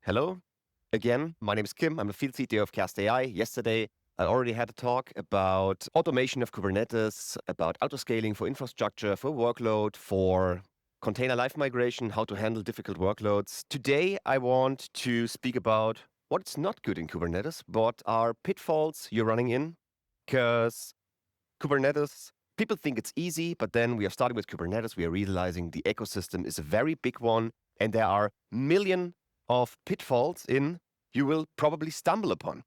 Hello again. My name is Kim. I'm the field CTO of K8s. Yesterday, I already had a talk about automation of Kubernetes, about autoscaling for infrastructure, for workload, for container live migration, how to handle difficult workloads. Today, I want to speak about what's not good in Kubernetes, what are pitfalls you're running in, because Kubernetes, people think it's easy, but then we are starting with Kubernetes. We are realizing the ecosystem is a very big one, and there are millions of pitfalls in you will probably stumble upon.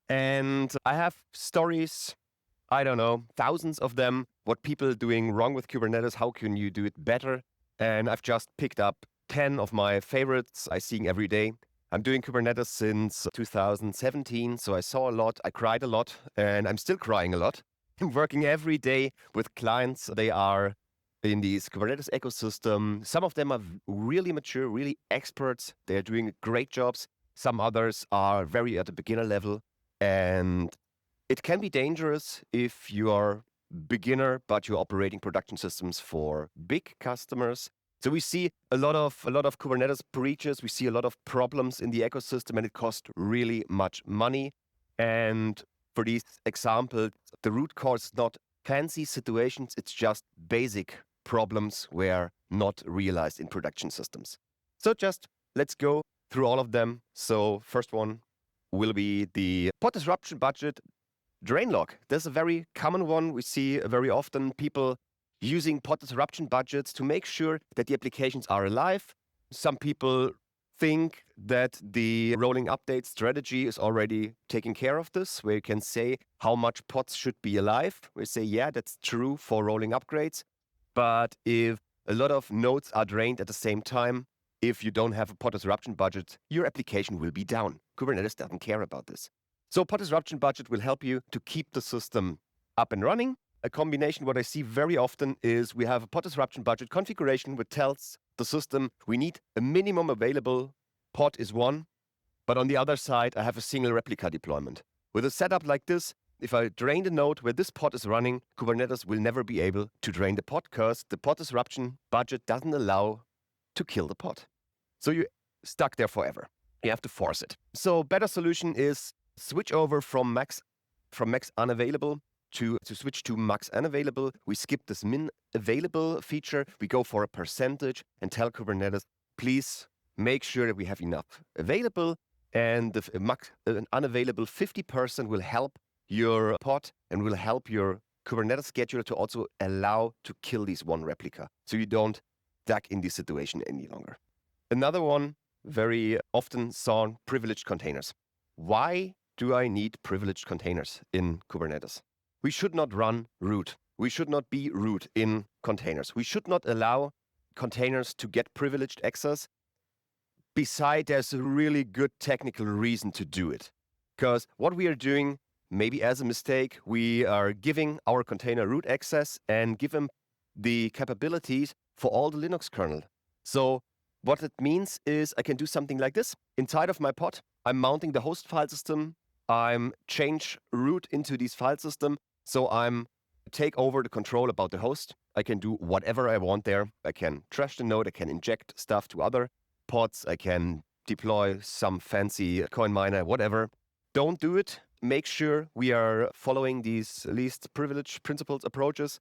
And I have stories, I don't know, thousands of them, what people are doing wrong with Kubernetes, how can you do it better? And I've just picked up 10 of my favorites I see every day. I'm doing Kubernetes since 2017, so I saw a lot, I cried a lot, and I'm still crying a lot. I'm working every day with clients. They are in this Kubernetes ecosystem. Some of them are really mature, really experts. They're doing great jobs. Some others are very at the beginner level. And it can be dangerous if you are beginner, but you're operating production systems for big customers. So we see a lot of Kubernetes breaches. We see a lot of problems in the ecosystem, and it costs really much money. And for these examples, the root cause is not fancy situations. It's just basic problems were not realized in production systems. So just let's go through all of them. So first one will be the pod disruption budget drain log. This is a very common one. We see very often people using pod disruption budgets to make sure that the applications are alive. Some people think that the rolling update strategy is already taking care of this, where you can say how much pods should be alive. We say, yeah, that's true for rolling upgrades. But if a lot of nodes are drained at the same time, if you don't have a pod disruption budget, your application will be down. Kubernetes doesn't care about this. So pod disruption budget will help you to keep the system up and running. A combination, what I see very often is we have a pod disruption budget configuration which tells the system we need a minimum available pod is 1, but on the other side, I have a single replica deployment. With a setup like this, if I drain the node where this pod is running, Kubernetes will never be able to drain the pod because the pod disruption budget doesn't allow to kill the pod. So you're stuck there forever. You have to force it. So better solution is switch over from max unavailable to switch to max unavailable. We skip this min available feature. We go for a percentage and tell Kubernetes, please make sure that we have enough available, and the max unavailable 50% will help your pod and will help your Kubernetes scheduler to also allow to kill these one replica. So you don't stuck in this situation any longer. Another one, very often saw privileged containers. Why do I need privileged containers in Kubernetes? We should not run root. We should not be root in containers. We should not allow containers to get privileged access. Besides, there's a really good technical reason to do it. Because what we are doing, maybe as a mistake, we are giving our container root access and give them the capabilities for all the Linux kernel. So what it means is I can do something like this. Inside of my pod, I'm mounting the host file system. I'm change root into this file system. So I'm take over the control about the host. I can do whatever I want there. I can trash the node. I can inject stuff to other pods. I can deploy some fancy coin miner, whatever. Don't do it. Make sure we are following these least privilege principles approaches.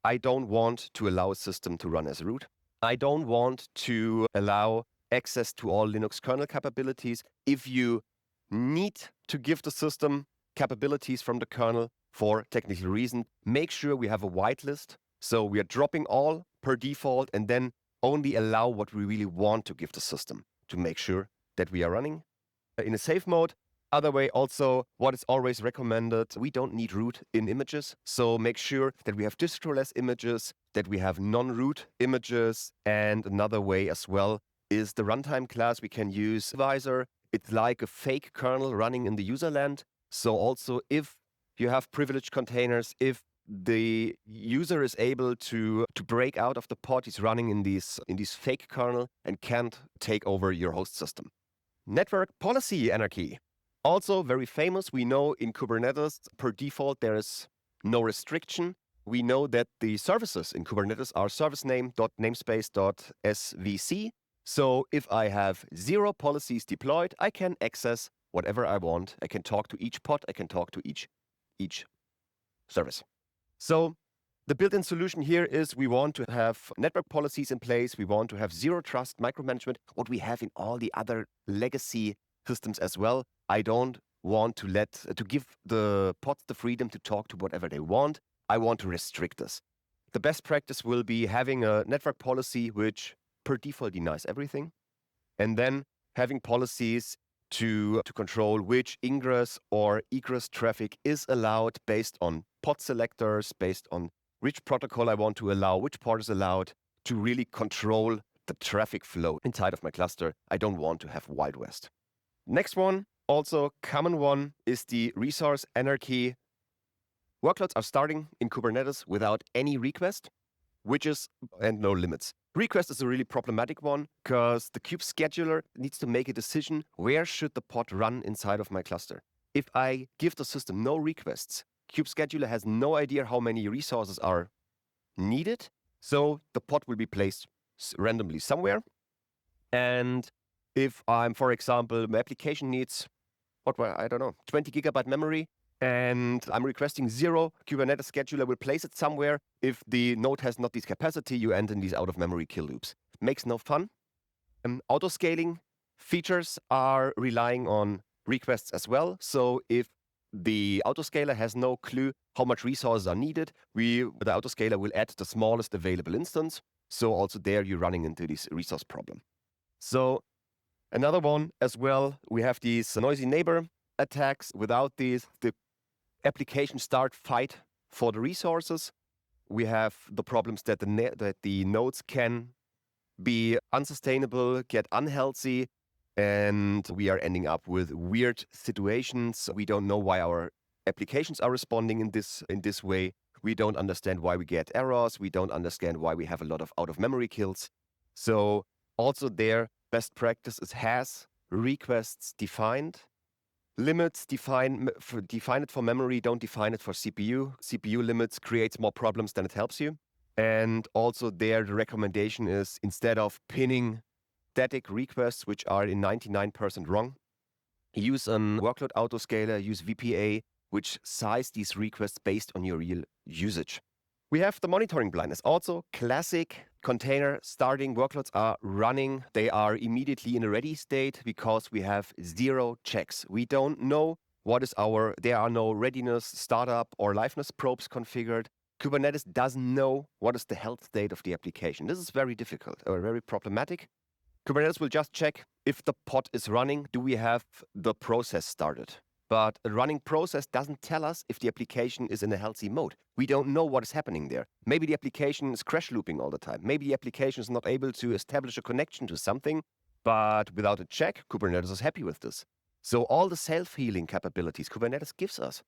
I don't want to allow a system to run as root. I don't want to allow access to all Linux kernel capabilities. If you need to give the system capabilities from the kernel for technical reason, make sure we have a whitelist. So we are dropping all per default and then only allow what we really want to give the system to make sure that we are running in a safe mode. Other way also, what is always recommended, we don't need root in images. So make sure that we have distroless images, that we have non-root images. And another way as well is the runtime class we can use. Visor, it's like a fake kernel running in the user land. So also if you have privileged containers, if the user is able to break out of the pod he's running in these fake kernel and can't take over your host system. Network policy anarchy. Also very famous. We know in Kubernetes, per default, there is no restriction. We know that the services in Kubernetes are service name.namespace.svc. So if I have 0 policies deployed, I can access whatever I want. I can talk to each pod. I can talk to each service. So the built-in solution here is we want to have network policies in place. We want to have zero trust micromanagement, what we have in all the other legacy systems as well. I don't want to give the pods the freedom to talk to whatever they want. I want to restrict this. The best practice will be having a network policy which per default denies everything, and then having policies to control which ingress or egress traffic is allowed based on pod selectors, based on which protocol I want to allow, which port is allowed, to really control the traffic flow inside of my cluster. I don't want to have Wild West. Next one, also common one, is the resource anarchy. Workloads are starting in Kubernetes without any request, and no limits. Request is a really problematic one because the kube scheduler needs to make a decision where should the pod run inside of my cluster. If I give the system no requests, kube scheduler has no idea how many resources are needed, so the pod will be placed randomly somewhere. And if I'm, for example, my application needs, 20 gigabyte memory, and I'm requesting 0, Kubernetes scheduler will place it somewhere. If the node has not this capacity, you end in these out-of-memory kill loops. Makes no fun. Auto-scaling features are relying on requests as well. So if the autoscaler has no clue how much resources are needed, the autoscaler will add the smallest available instance. So also there you're running into this resource problem. So another one as well, we have these noisy neighbor attacks. Without these, the application start fight for the resources. We have the problems that the nodes can be unsustainable, get unhealthy, and we are ending up with weird situations. We don't know why our applications are responding in this way. We don't understand why we get errors. We don't understand why we have a lot of out-of-memory kills. So also there, best practice has requests defined. Limits define it for memory, don't define it for CPU. CPU limits creates more problems than it helps you. And also there, the recommendation is instead of pinning static requests, which are in 99% wrong, use a workload autoscaler, use VPA, which size these requests based on your real usage. We have the monitoring blindness. Also, classic container starting workloads are running. They are immediately in a ready state because we have 0 checks. We don't know there are no readiness, startup, or liveness probes configured. Kubernetes doesn't know what is the health state of the application. This is very difficult or very problematic. Kubernetes will just check if the pod is running. Do we have the process started? But a running process doesn't tell us if the application is in a healthy mode. We don't know what is happening there. Maybe the application is crash looping all the time. Maybe the application is not able to establish a connection to something, but without a check, Kubernetes is happy with this. So all the self-healing capabilities Kubernetes gives us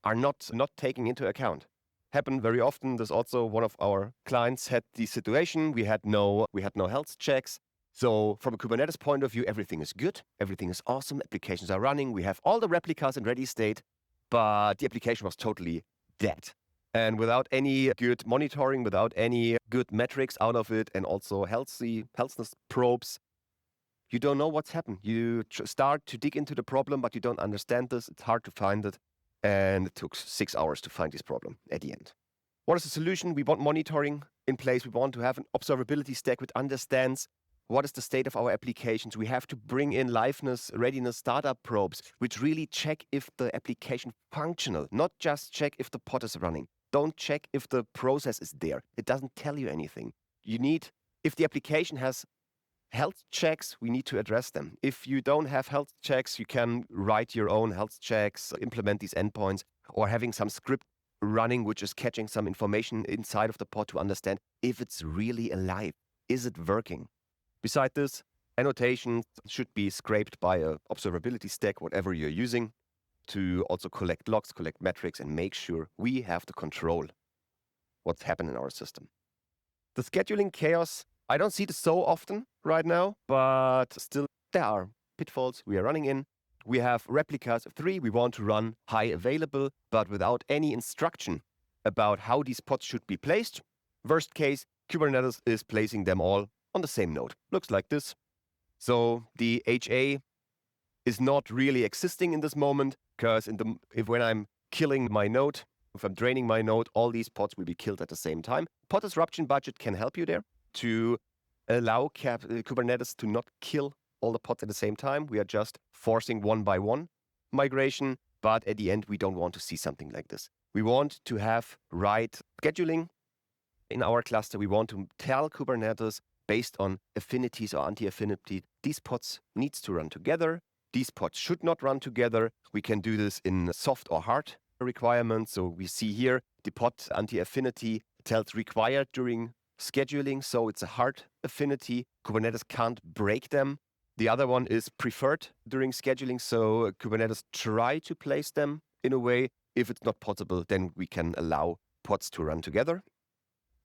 are not taken into account. Happen very often. There's also one of our clients had the situation. We had no health checks. So from a Kubernetes point of view, everything is good. Everything is awesome. Applications are running. We have all the replicas in ready state, but the application was totally dead. And without any good monitoring, without any good metrics out of it, and also healthness probes, you don't know what's happened. You start to dig into the problem, but you don't understand this. It's hard to find it. And it took 6 hours to find this problem at the end. What is the solution? We want monitoring in place. We want to have an observability stack which understands what is the state of our applications. We have to bring in liveness, readiness, startup probes, which really check if the application functional, not just check if the pod is running. Don't check if the process is there. It doesn't tell you anything. If the application has health checks, we need to address them. If you don't have health checks, you can write your own health checks, implement these endpoints, or having some script running which is catching some information inside of the pod to understand if it's really alive. Is it working? Beside this, annotations should be scraped by an observability stack, whatever you're using, to also collect logs, collect metrics, and make sure we have the control what's happening in our system. The scheduling chaos, I don't see this so often right now, but still there are pitfalls we are running in. We have replicas of 3. We want to run high available, but without any instruction about how these pods should be placed. Worst case, Kubernetes is placing them all on the same node. Looks like this. So the HA is not really existing in this moment, because when I'm killing my node, if I'm draining my node, all these pods will be killed at the same time. Pod disruption budget can help you there to allow Kubernetes to not kill all the pods at the same time. We are just forcing one by one migration, but at the end, we don't want to see something like this. We want to have right scheduling in our cluster. We want to tell Kubernetes based on affinities or anti-affinity, these pods needs to run together. These pods should not run together. We can do this in soft or hard requirements. So we see here the pod anti-affinity tells required during scheduling. So it's a hard affinity. Kubernetes can't break them. The other one is preferred during scheduling. So Kubernetes try to place them in a way. If it's not possible, then we can allow pods to run together.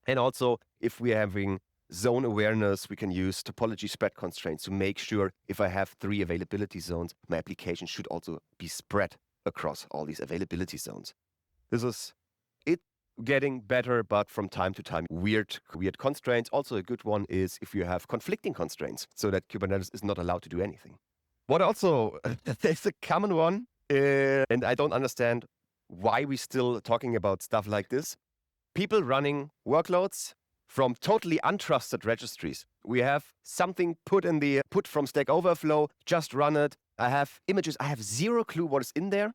And also, if we're having zone awareness, we can use topology spread constraints to make sure if I have 3 availability zones, my application should also be spread across all these availability zones. This is it getting better, but from time to time, weird constraints. Also, a good one is if you have conflicting constraints, so that Kubernetes is not allowed to do anything. What also, there's a common one, and I don't understand why we're still talking about stuff like this. People running workloads from totally untrusted registries. We have something put from Stack Overflow, just run it. I have images, I have zero clue what is in there,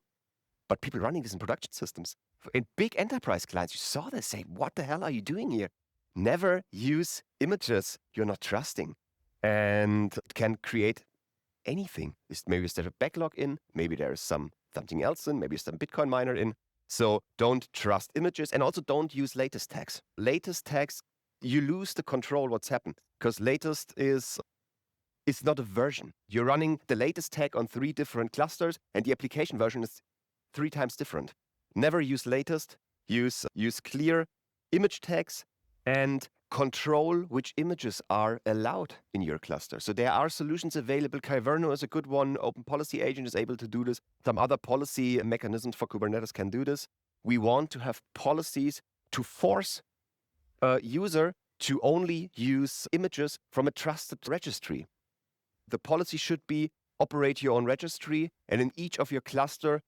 but people running this in production systems. In big enterprise clients, you saw this, say, what the hell are you doing here? Never use images you're not trusting. And it can create anything. Maybe there's a backlog in, maybe there is something else in, maybe some Bitcoin miner in. So don't trust images, and also don't use latest tags. Latest tags, you lose the control what's happened, because latest is not a version. You're running the latest tag on 3 different clusters, and the application version is 3 times different. Never use latest. Use clear image tags and control which images are allowed in your cluster. So there are solutions available. Kyverno is a good one. Open Policy Agent is able to do this. Some other policy mechanisms for Kubernetes can do this. We want to have policies to force a user to only use images from a trusted registry. The policy should be operate your own registry, and in each of your cluster,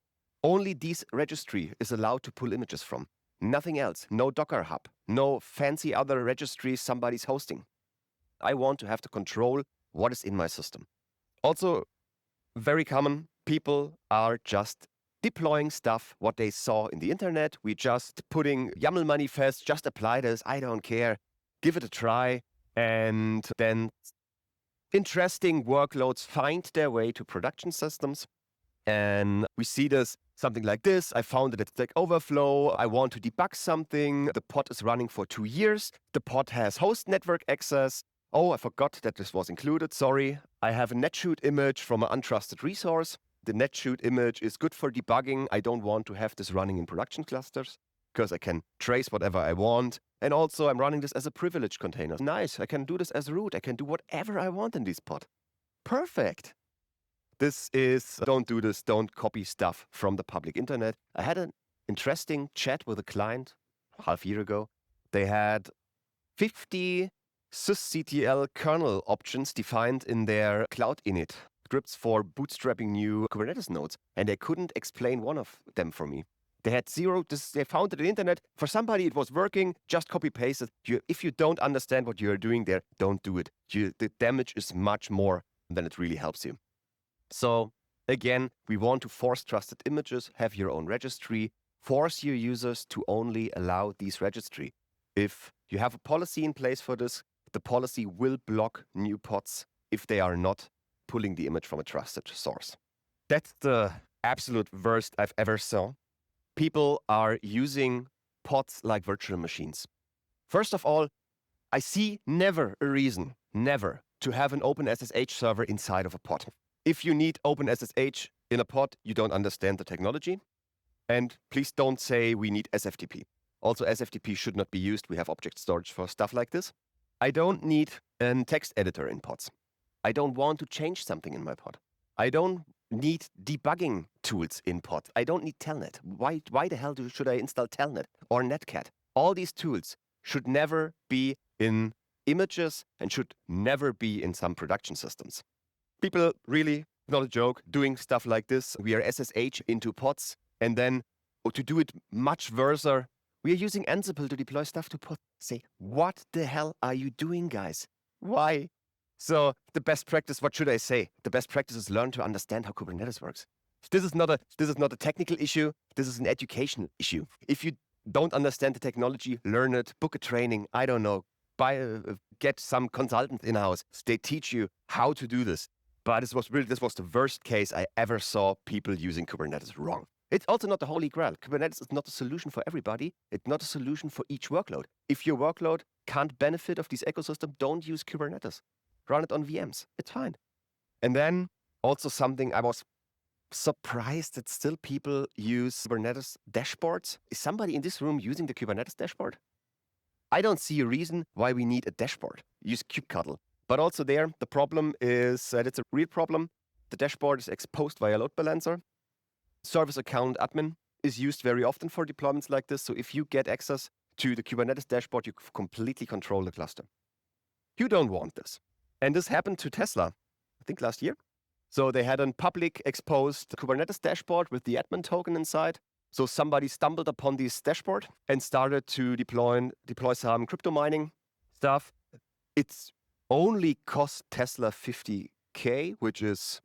only this registry is allowed to pull images from. Nothing else. No Docker Hub. No fancy other registries somebody's hosting. I want to have to control what is in my system. Also, very common, people are just deploying stuff, what they saw in the internet. We just putting YAML manifest, just apply this, I don't care, give it a try, and then interesting workloads find their way to production systems. And we see this, something like this. I found it at Stack Overflow. I want to debug something. The pod is running for 2 years. The pod has host network access. Oh, I forgot that this was included. Sorry. I have a netshoot image from an untrusted resource. The netshoot image is good for debugging. I don't want to have this running in production clusters because I can trace whatever I want. And also, I'm running this as a privileged container. Nice. I can do this as root. I can do whatever I want in this pod. Perfect. This is, don't do this, don't copy stuff from the public internet. I had an interesting chat with a client half year ago. They had 50 sysctl kernel options defined in their cloud init scripts for bootstrapping new Kubernetes nodes, and they couldn't explain one of them for me. They had they found it on the internet. For somebody, it was working, just copy paste it. If you don't understand what you're doing there, don't do it. The damage is much more than it really helps you. So again, we want to force trusted images, have your own registry, force your users to only allow these registry. If you have a policy in place for this, the policy will block new pods if they are not pulling the image from a trusted source. That's the absolute worst I've ever saw. People are using pods like virtual machines. First of all, I see never a reason, never, to have an OpenSSH server inside of a pod. If you need OpenSSH in a pod, you don't understand the technology. And please don't say we need SFTP. Also, SFTP should not be used. We have object storage for stuff like this. I don't need a text editor in pods. I don't want to change something in my pod. I don't need debugging tools in pods. I don't need Telnet. Why the hell should I install Telnet or Netcat? All these tools should never be in images and should never be in some production systems. People really, not a joke, doing stuff like this. We are SSH into pods. And then to do it much worse, we are using Ansible to deploy stuff to pods. Say, what the hell are you doing, guys? Why? So the best practice, what should I say? The best practice is learn to understand how Kubernetes works. This is not a technical issue. This is an educational issue. If you don't understand the technology, learn it, book a training. I don't know. Get some consultant in-house. They teach you how to do this. But this was the worst case I ever saw people using Kubernetes wrong. It's also not the holy grail. Kubernetes is not a solution for everybody. It's not a solution for each workload. If your workload can't benefit of this ecosystem, don't use Kubernetes. Run it on VMs. It's fine. And then also something I was surprised that still people use Kubernetes dashboards. Is somebody in this room using the Kubernetes dashboard? I don't see a reason why we need a dashboard. Use kubectl. But also there, the problem is that it's a real problem. The dashboard is exposed via load balancer. Service account admin is used very often for deployments like this. So if you get access to the Kubernetes dashboard, you completely control the cluster. You don't want this. And this happened to Tesla, I think last year. So they had a public exposed Kubernetes dashboard with the admin token inside. So somebody stumbled upon this dashboard and started to deploy some crypto mining stuff. It's only cost Tesla $50K, which is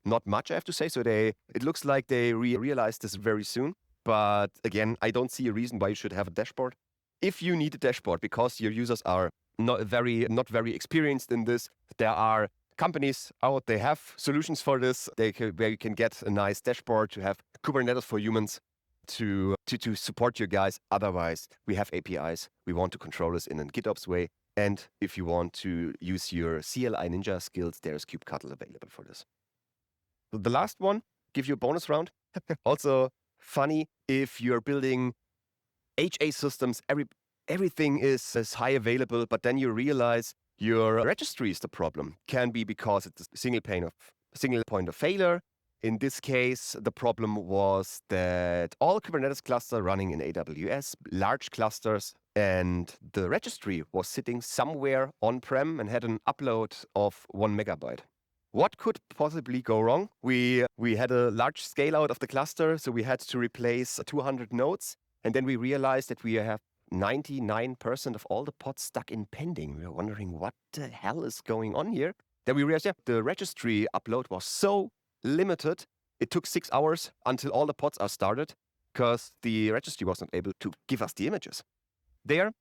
not much, I have to say. So it looks like they realized this very soon. But again, I don't see a reason why you should have a dashboard. If you need a dashboard because your users are not very experienced in this, there are companies out, they have solutions for this. Where you can get a nice dashboard to have Kubernetes for humans to support your guys. Otherwise, we have APIs. We want to control this in a GitOps way. And if you want to use your CLI Ninja skills, there's kubectl available for this. So the last one, give you a bonus round. Also funny, if you're building HA systems, everything is high available, but then you realize your registry is the problem. Can be because it's a single point of failure. In this case, the problem was that all Kubernetes clusters running in AWS, large clusters, and the registry was sitting somewhere on-prem and had an upload of 1 megabyte. What could possibly go wrong? We had a large scale out of the cluster, so we had to replace 200 nodes, and then we realized that we have 99% of all the pods stuck in pending. We were wondering what the hell is going on here. Then we realized, the registry upload was so limited. It took 6 hours until all the pods are started because the registry was not able to give us the images. There,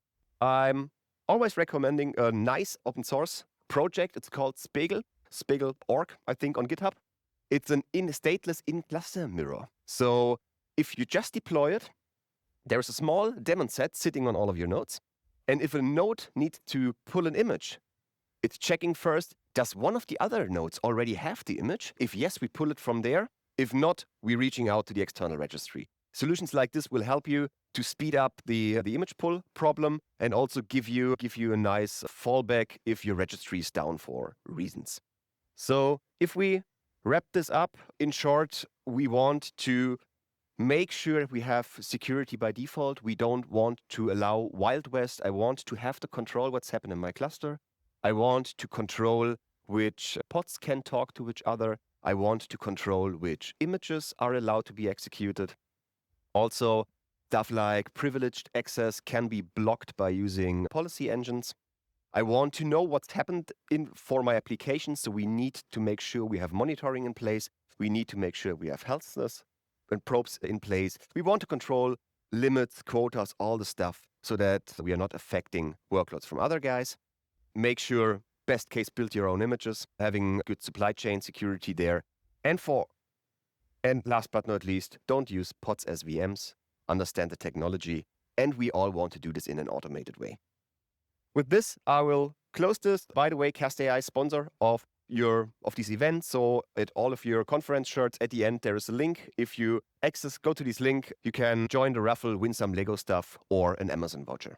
I'm always recommending a nice open source project. It's called Spegel.org, I think, on GitHub. It's an stateless in-cluster mirror. So if you just deploy it, there's a small daemon set sitting on all of your nodes. And if a node needs to pull an image, it's checking first, does one of the other nodes already have the image? If yes, we pull it from there. If not, we're reaching out to the external registry. Solutions like this will help you to speed up the image pull problem and also give you a nice fallback if your registry is down for reasons. So if we wrap this up, in short, we want to make sure we have security by default. We don't want to allow Wild West. I want to have to control what's happening in my cluster. I want to control which pods can talk to each other. I want to control which images are allowed to be executed. Also, stuff like privileged access can be blocked by using policy engines. I want to know what's happened for my application, so we need to make sure we have monitoring in place. We need to make sure we have healthness and probes in place. We want to control limits, quotas, all the stuff, so that we are not affecting workloads from other guys. Make sure, best case, build your own images, having good supply chain security there. And last but not least, don't use pods as VMs. Understand the technology. And we all want to do this in an automated way. With this, I will close this. By the way, Cast AI sponsor of these events. So at all of your conference shirts, at the end, there is a link. If you go to this link, you can join the raffle, win some Lego stuff or an Amazon voucher.